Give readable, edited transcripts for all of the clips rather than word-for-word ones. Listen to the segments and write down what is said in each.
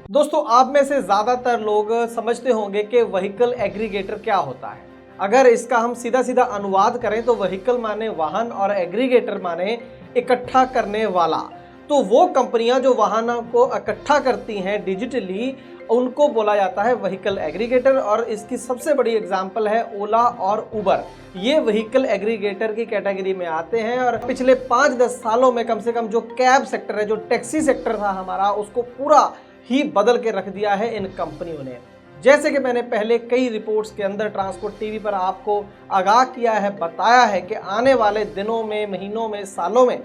दोस्तों, आप में से ज़्यादातर लोग समझते होंगे कि व्हीकल एग्रीगेटर क्या होता है। अगर इसका हम सीधा सीधा अनुवाद करें तो व्हीकल माने वाहन और एग्रीगेटर माने इकट्ठा करने वाला। तो वो कंपनियां जो वाहनों को इकट्ठा करती हैं डिजिटली, उनको बोला जाता है व्हीकल एग्रीगेटर। और इसकी सबसे बड़ी एग्जांपल है ओला और उबर। ये व्हीकल एग्रीगेटर की कैटेगरी में आते हैं और पिछले 5-10 सालों में कम से कम जो कैब सेक्टर है, जो टैक्सी सेक्टर था हमारा, उसको पूरा ही बदल के रख दिया है इन कंपनियों ने। जैसे कि मैंने पहले कई रिपोर्ट्स के अंदर ट्रांसपोर्ट टीवी पर आपको आगाह किया है, बताया है कि आने वाले दिनों में, महीनों में, सालों में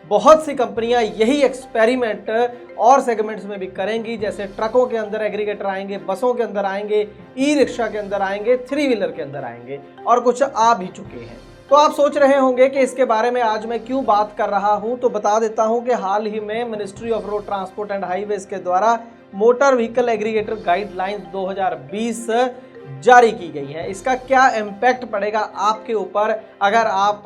बहुत सी कंपनियां यही एक्सपेरिमेंट और सेगमेंट्स में भी करेंगी। जैसे ट्रकों के अंदर एग्रीगेटर आएंगे, बसों के अंदर आएंगे, ई रिक्शा के अंदर आएंगे, 3 व्हीलर के अंदर आएंगे और कुछ आ भी चुके हैं। तो आप सोच रहे होंगे कि इसके बारे में आज मैं क्यों बात कर रहा हूं, तो बता देता हूं कि हाल ही में ministry of road transport and highways के द्वारा मोटर व्हीकल एग्रीगेटर गाइडलाइंस 2020 जारी की गई है। इसका क्या इम्पैक्ट पड़ेगा आपके ऊपर अगर आप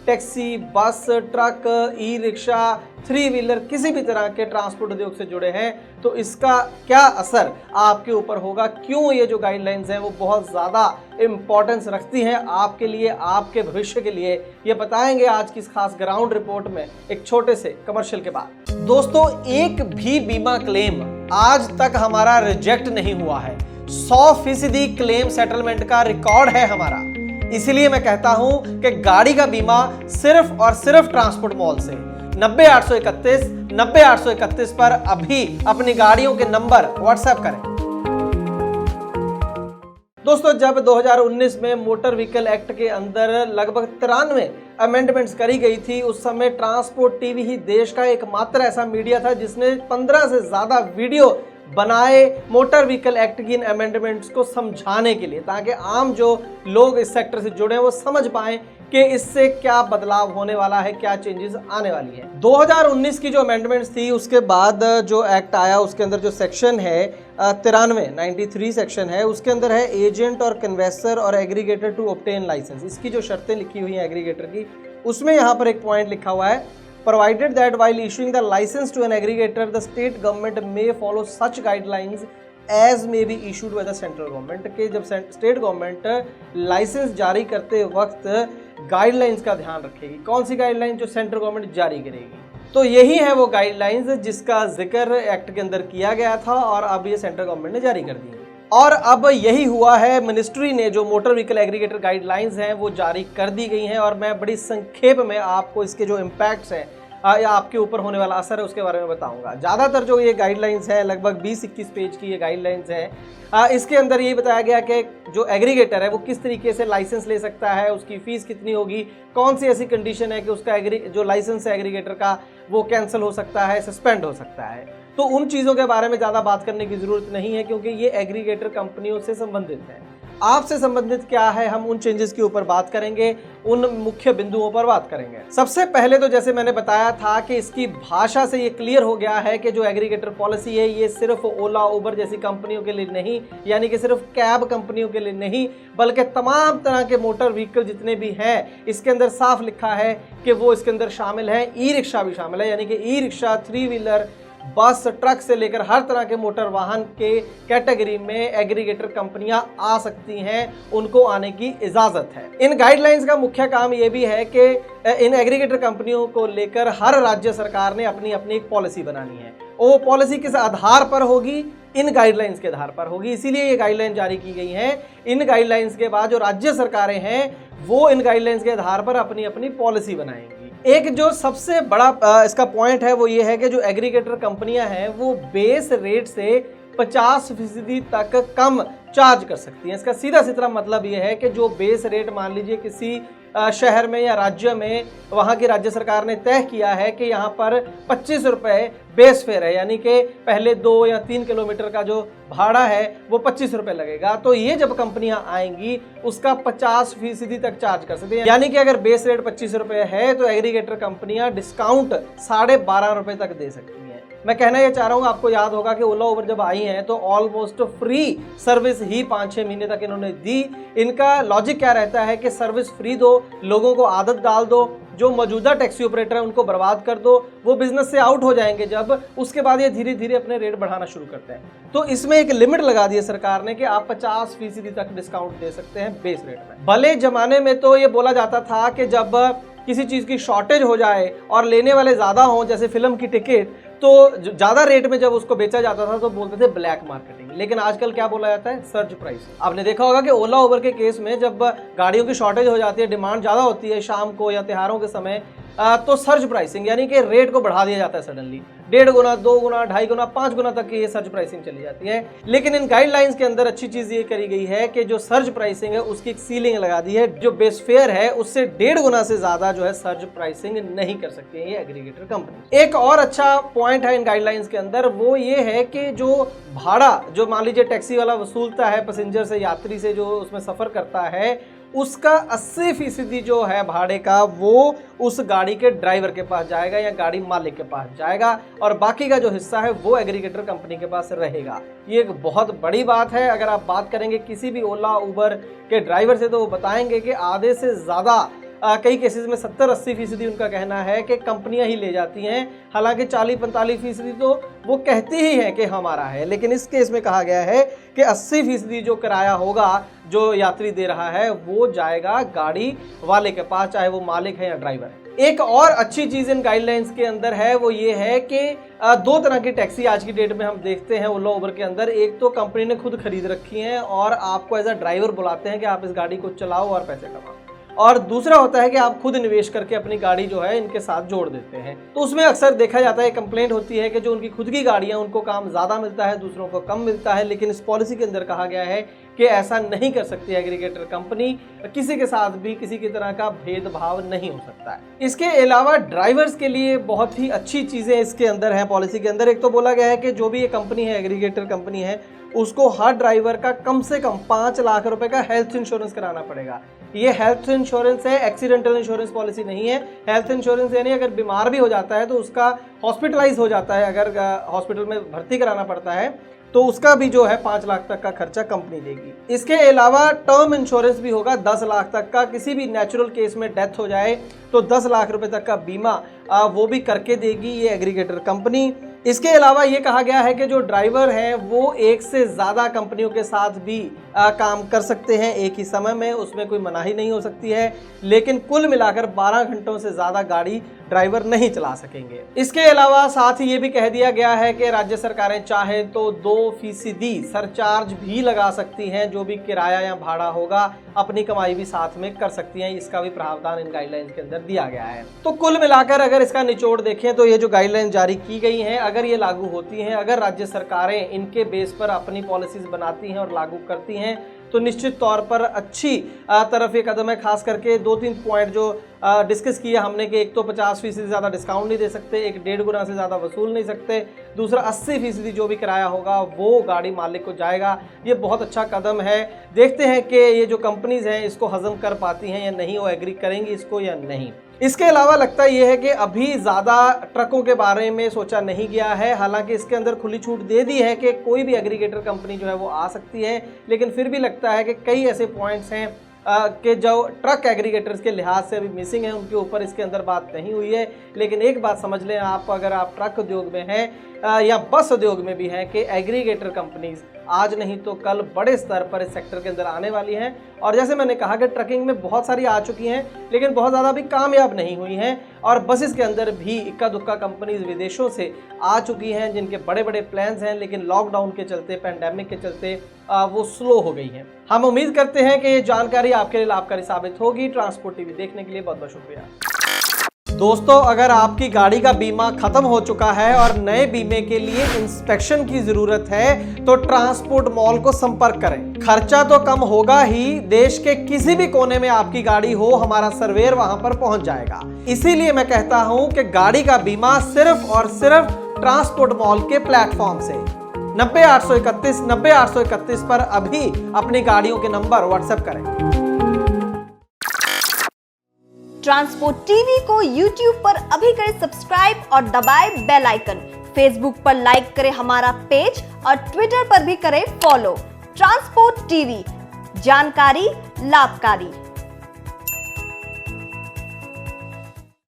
टैक्सी, बस, ट्रक, ई रिक्शा, 3 व्हीलर किसी भी तरह के ट्रांसपोर्ट उद्योग से जुड़े हैं, तो इसका क्या असर आपके ऊपर होगा। क्यों ये जो गाइडलाइंस हैं वो बहुत ज़्यादा इम्पोर्टेंस रखती हैं आपके लिए, आपके भविष्य के लिए, ये बताएंगे आज की इस खास ग्राउंड रिपोर्ट में एक छोटे से कमर्शियल के बाद। दोस्तों, एक भी बीमा क्लेम आज तक हमारा रिजेक्ट नहीं हुआ है। 100% क्लेम सेटलमेंट का रिकॉर्ड है हमारा। इसलिए मैं कहता हूं कि गाड़ी का बीमा सिर्फ और सिर्फ ट्रांसपोर्ट मॉल से 90-831 पर अभी अपनी गाड़ियों के नंबर व्हाट्सएप करें। दोस्तों, जब 2019 में मोटर व्हीकल एक्ट के अंदर लगभग 93 अमेंडमेंट्स करी गई थी, उस समय ट्रांसपोर्ट टीवी ही देश का एकमात्र ऐसा मीडिया था जिसने 15 से ज्यादा वीडियो बनाए मोटर व्हीकल एक्ट की इन अमेंडमेंट्स को समझाने के लिए, ताकि आम जो लोग इस सेक्टर से जुड़े हैं वो समझ पाएं कि इससे क्या बदलाव होने वाला है, क्या चेंजेस आने वाली है। 2019 की जो अमेंडमेंट्स थी, उसके बाद जो एक्ट आया, उसके अंदर जो सेक्शन है 93 सेक्शन है, उसके अंदर है एजेंट और कन्वेसर और एग्रीगेटर टू ऑब्टेन लाइसेंस। इसकी जो शर्तें लिखी हुई हैं एग्रीगेटर की, उसमें यहाँ पर एक पॉइंट लिखा हुआ है, provided that while issuing the license to an aggregator, the state government may follow such guidelines as may be issued by the central government। के जब स्टेट गवर्नमेंट लाइसेंस जारी करते वक्त गाइडलाइंस का ध्यान रखेगी। कौन सी गाइडलाइन? जो सेंट्रल गवर्नमेंट जारी करेगी। तो यही है वो गाइडलाइंस जिसका जिक्र एक्ट के अंदर किया गया था और अब ये सेंट्रल गवर्नमेंट ने जारी कर दी है। और अब यही हुआ है, मिनिस्ट्री ने जो मोटर व्हीकल एग्रीगेटर गाइडलाइंस हैं वो जारी कर दी गई हैं। और मैं बड़ी संक्षेप में आपको इसके जो इम्पैक्ट्स हैं या आपके ऊपर होने वाला असर है उसके बारे में बताऊंगा। ज़्यादातर जो ये गाइडलाइंस है, लगभग 20-21 पेज की ये गाइडलाइंस है, इसके अंदर ये बताया गया कि जो एग्रीगेटर है वो किस तरीके से लाइसेंस ले सकता है, उसकी फ़ीस कितनी होगी, कौन सी ऐसी कंडीशन है कि उसका जो लाइसेंस है एग्रीगेटर का वो कैंसिल हो सकता है, सस्पेंड हो सकता है। तो उन चीज़ों के बारे में ज़्यादा बात करने की ज़रूरत नहीं है, क्योंकि ये एग्रीगेटर कंपनियों से संबंधित है। आपसे संबंधित क्या है, हम उन चेंजेस के ऊपर बात करेंगे, उन मुख्य बिंदुओं पर बात करेंगे। सबसे पहले तो जैसे मैंने बताया था कि इसकी भाषा से ये क्लियर हो गया है कि जो एग्रीगेटर पॉलिसी है ये सिर्फ ओला, उबर जैसी कंपनियों के लिए नहीं, यानी कि सिर्फ कैब कंपनियों के लिए नहीं, बल्कि तमाम तरह के मोटर व्हीकल जितने भी हैं, इसके अंदर साफ लिखा है कि वो इसके अंदर शामिल है। ई रिक्शा भी शामिल है, यानी कि ई रिक्शा, 3 व्हीलर, बस, ट्रक से लेकर हर तरह के मोटर वाहन के कैटेगरी में एग्रीगेटर कंपनियां आ सकती हैं, उनको आने की इजाजत है। इन गाइडलाइंस का मुख्य काम ये भी है कि इन एग्रीगेटर कंपनियों को लेकर हर राज्य सरकार ने अपनी अपनी एक पॉलिसी बनानी है। वो पॉलिसी किस आधार पर होगी? इन गाइडलाइंस के आधार पर होगी। इसीलिए ये गाइडलाइन जारी की गई है। इन गाइडलाइंस के बाद जो राज्य सरकारें हैं वो इन गाइडलाइंस के आधार पर अपनी अपनी पॉलिसी बनाएंगी। एक जो सबसे बड़ा इसका पॉइंट है वो ये है कि जो एग्रीगेटर कंपनियां हैं वो बेस रेट से 50% तक कम चार्ज कर सकती हैं। इसका सीधा सीधा मतलब ये है कि जो बेस रेट मान लीजिए किसी शहर में या राज्य में वहाँ की राज्य सरकार ने तय किया है कि यहाँ पर 25 रुपये बेस फेयर है, यानी कि पहले 2 या 3 किलोमीटर का जो भाड़ा है वो 25 रुपये लगेगा। तो ये जब कंपनियां आएंगी उसका 50% तक चार्ज कर सकते हैं, यानी कि अगर बेस रेट 25 रुपये है तो एग्रीगेटर कंपनियां डिस्काउंट 12.5 रुपये तक दे सकती हैं। मैं कहना ये चाह रहा हूँ, आपको याद होगा कि ओला उबर जब आई हैं तो ऑलमोस्ट फ्री सर्विस ही 5-6 महीने तक इन्होंने दी। इनका लॉजिक क्या रहता है कि सर्विस फ्री दो, लोगों को आदत डाल दो, जो मौजूदा टैक्सी ऑपरेटर है उनको बर्बाद कर दो, वो बिजनेस से आउट हो जाएंगे जब, उसके बाद ये धीरे धीरे अपने रेट बढ़ाना शुरू करते हैं। तो इसमें एक लिमिट लगा दी है सरकार ने कि आप 50% तक डिस्काउंट दे सकते हैं बेस रेट में। भले जमाने में तो ये बोला जाता था कि जब किसी चीज़ की शॉर्टेज हो जाए और लेने वाले ज़्यादा हों, जैसे फिल्म की टिकट, तो ज़्यादा रेट में जब उसको बेचा जाता था तो बोलते थे ब्लैक मार्केटिंग। लेकिन आजकल क्या बोला जाता है? Surge price. आपने देखा होगा कि ओला उबर के केस में जब गाड़ियों की शॉर्टेज हो जाती है, डिमांड ज़्यादा होती है शाम को या त्योहारों के समय, तो सर्ज प्राइसिंग यानी कि रेट को बढ़ा दिया जाता है सडनली, 1.5 गुना, 2 गुना, 2.5 गुना, 5 गुना तक की ये सर्ज प्राइसिंग चली जाती है। लेकिन इन गाइडलाइंस के अंदर अच्छी चीज़ ये करी गई है कि जो सर्ज प्राइसिंग है उसकी एक सीलिंग लगा दी है, जो बेस फेयर है उससे 1.5 गुना से ज़्यादा जो है सर्ज प्राइसिंग नहीं कर सकती है ये एग्रीगेटर कंपनी। एक और अच्छा पॉइंट है इन गाइडलाइंस के अंदर, वो ये है कि जो भाड़ा, जो मान लीजिए टैक्सी वाला वसूलता है पैसेंजर से, यात्री से जो उसमें सफ़र करता है, उसका 80% जो है भाड़े का वो उस गाड़ी के ड्राइवर के पास जाएगा या गाड़ी मालिक के पास जाएगा, और बाकी का जो हिस्सा है वो एग्रीगेटर कंपनी के पास रहेगा। ये एक बहुत बड़ी बात है। अगर आप बात करेंगे किसी भी ओला उबर के ड्राइवर से तो वो बताएंगे कि आधे से ज़्यादा, कई केसेस में 70-80% उनका कहना है कि कंपनियां ही ले जाती हैं। हालांकि 40-45% तो वो कहती ही हैं कि हमारा है, लेकिन इस केस में कहा गया है कि 80% जो किराया होगा जो यात्री दे रहा है वो जाएगा गाड़ी वाले के पास, चाहे वो मालिक है या ड्राइवर है। एक और अच्छी चीज़ इन गाइडलाइंस के अंदर है वो ये है कि 2 तरह की टैक्सी आज की डेट में हम देखते हैं ओला उबर के अंदर। एक तो कंपनी ने खुद खरीद रखी है और आपको एज अ ड्राइवर बुलाते हैं कि आप इस गाड़ी को चलाओ और पैसे कमाओ, और दूसरा होता है कि आप खुद निवेश करके अपनी गाड़ी जो है इनके साथ जोड़ देते हैं। तो उसमें अक्सर देखा जाता है, कंप्लेंट होती है कि जो उनकी खुद की गाड़ियां उनको काम ज़्यादा मिलता है, दूसरों को कम मिलता है। लेकिन इस पॉलिसी के अंदर कहा गया है कि ऐसा नहीं कर सकती एग्रीगेटर कंपनी, किसी के साथ भी किसी की तरह का भेदभाव नहीं हो सकता है। इसके अलावा ड्राइवर्स के लिए बहुत ही अच्छी चीज़ें इसके अंदर हैं पॉलिसी के अंदर। एक तो बोला गया है कि जो भी ये कंपनी है, एग्रीगेटर कंपनी है, उसको हर ड्राइवर का कम से कम 5 लाख रुपए का हेल्थ इंश्योरेंस कराना पड़ेगा। ये हेल्थ इंश्योरेंस है, एक्सीडेंटल इंश्योरेंस पॉलिसी नहीं है। हेल्थ इंश्योरेंस यानी अगर बीमार भी हो जाता है तो उसका हॉस्पिटलाइज हो जाता है, अगर हॉस्पिटल में भर्ती कराना पड़ता है तो उसका भी जो है 5 लाख तक का खर्चा कंपनी देगी। इसके अलावा टर्म इंश्योरेंस भी होगा 10 लाख तक का। किसी भी नेचुरल केस में डेथ हो जाए तो 10 लाख रुपए तक का बीमा वो भी करके देगी ये एग्रीगेटर कंपनी। इसके अलावा ये कहा गया है कि जो ड्राइवर हैं वो एक से ज़्यादा कंपनियों के साथ भी काम कर सकते हैं एक ही समय में, उसमें कोई मनाही नहीं हो सकती है। लेकिन कुल मिलाकर 12 घंटों से ज़्यादा गाड़ी ड्राइवर नहीं चला सकेंगे। इसके अलावा साथ ही ये भी कह दिया गया है कि राज्य सरकारें चाहें तो 2% सरचार्ज भी लगा सकती हैं, जो भी किराया या भाड़ा होगा अपनी कमाई भी साथ में कर सकती हैं। इसका भी प्रावधान इन गाइडलाइंस के अंदर दिया गया है। तो कुल मिलाकर अगर इसका निचोड़ देखें तो ये जो गाइडलाइन जारी की गई हैं, अगर ये लागू होती हैं, अगर राज्य सरकारें इनके बेस पर अपनी पॉलिसीज बनाती हैं और लागू करती हैं, तो निश्चित तौर पर अच्छी तरफ ये कदम है। खास करके 2-3 पॉइंट जो डिस्कस किया हमने कि एक तो 50% से ज़्यादा डिस्काउंट नहीं दे सकते, एक 1.5 गुना से ज़्यादा वसूल नहीं सकते, दूसरा 80% जो भी किराया होगा वो गाड़ी मालिक को जाएगा। ये बहुत अच्छा कदम है। देखते हैं कि ये जो कंपनीज हैं इसको हजम कर पाती हैं या नहीं, वो एग्री करेंगी इसको या नहीं। इसके अलावा लगता यह है कि अभी ज़्यादा ट्रकों के बारे में सोचा नहीं गया है। हालांकि इसके अंदर खुली छूट दे दी है कि कोई भी एग्रीगेटर कंपनी जो है वो आ सकती है, लेकिन फिर भी लगता है कि कई ऐसे पॉइंट्स हैं कि जो ट्रक एग्रीगेटर्स के लिहाज से अभी मिसिंग है, उनके ऊपर इसके अंदर बात नहीं हुई है। लेकिन एक बात समझ लें आप, अगर आप ट्रक उद्योग में हैं या बस उद्योग में भी हैं, कि एग्रीगेटर कंपनीज आज नहीं तो कल बड़े स्तर पर इस सेक्टर के अंदर आने वाली हैं। और जैसे मैंने कहा कि ट्रकिंग में बहुत सारी आ चुकी हैं, लेकिन बहुत ज़्यादा भी कामयाब नहीं हुई हैं। और बसेस के अंदर भी इक्का दुक्का कंपनीज विदेशों से आ चुकी हैं जिनके बड़े बड़े प्लान्स हैं, लेकिन लॉकडाउन के चलते, पैंडेमिक के चलते वो स्लो हो गई हैं। हम उम्मीद करते हैं कि ये जानकारी आपके लिए लाभकारी साबित होगी। ट्रांसपोर्ट टीवी देखने के लिए बहुत बहुत शुक्रिया। दोस्तों, अगर आपकी गाड़ी का बीमा खत्म हो चुका है और नए बीमे के लिए इंस्पेक्शन की जरूरत है तो ट्रांसपोर्ट मॉल को संपर्क करें। खर्चा तो कम होगा ही, देश के किसी भी कोने में आपकी गाड़ी हो, हमारा सर्वेयर वहां पर पहुंच जाएगा। इसीलिए मैं कहता हूं कि गाड़ी का बीमा सिर्फ और सिर्फ ट्रांसपोर्ट मॉल के प्लेटफॉर्म से 90-831 90-831 पर अभी अपनी गाड़ियों के नंबर व्हाट्सएप करें। ट्रांसपोर्ट टीवी को YouTube पर अभी करें सब्सक्राइब और दबाएं बेल आइकन। फेसबुक पर लाइक करें हमारा पेज और ट्विटर पर भी करें फॉलो। ट्रांसपोर्ट टीवी, जानकारी लाभकारी।